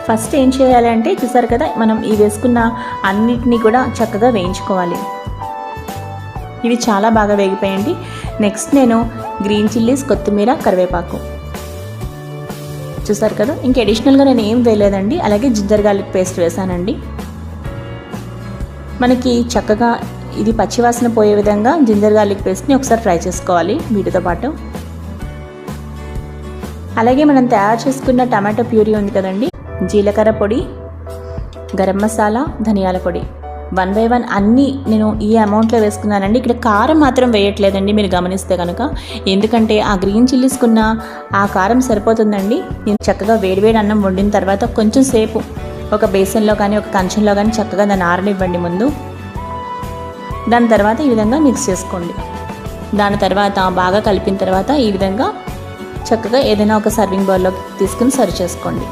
First ఏం చేయాలి అంటే చూసారు కదా, మనం ఈ వేసుకున్న అన్నిటినీ కూడా చక్కగా వేయించుకోవాలి. ఇవి చాలా బాగా వేగిపోయండి. నెక్స్ట్ నేను గ్రీన్ చిల్లీస్, కొత్తిమీర, కరివేపాకు చూసారు కదా. ఇంకా అడిషనల్గా నేను ఏం వేయలేదండి. అలాగే జింజర్ గార్లిక్ పేస్ట్ వేసానండి. మనకి చక్కగా ఇది పచ్చివాసన పోయే విధంగా జింజర్ గార్లిక్ పేస్ట్ని ఒకసారి ఫ్రై చేసుకోవాలి వీటితో పాటు. అలాగే మనం తయారు చేసుకున్న టమాటో ప్యూరీ ఉంది కదండి, జీలకర్ర పొడి, గరం మసాలా, ధనియాల పొడి 1 by 1 అన్నీ నేను ఈ అమౌంట్లో వేసుకున్నానండి. ఇక్కడ కారం మాత్రం వేయట్లేదండి మీరు గమనిస్తే కనుక, ఎందుకంటే ఆ గ్రీన్ చిల్లీస్కున్న ఆ కారం సరిపోతుందండి. నేను చక్కగా వేడివేడి అన్నం వండిన తర్వాత కొంచెం సేపు ఒక బేసన్లో కానీ ఒక కంచంలో కానీ చక్కగా దాన్ని ఆరనివ్వండి ముందు. దాని తర్వాత ఈ విధంగా మిక్స్ చేసుకోండి. దాని తర్వాత బాగా కలిపిన తర్వాత ఈ విధంగా చక్కగా ఏదైనా ఒక సర్వింగ్ బౌల్లోకి తీసుకుని సర్వ్ చేసుకోండి.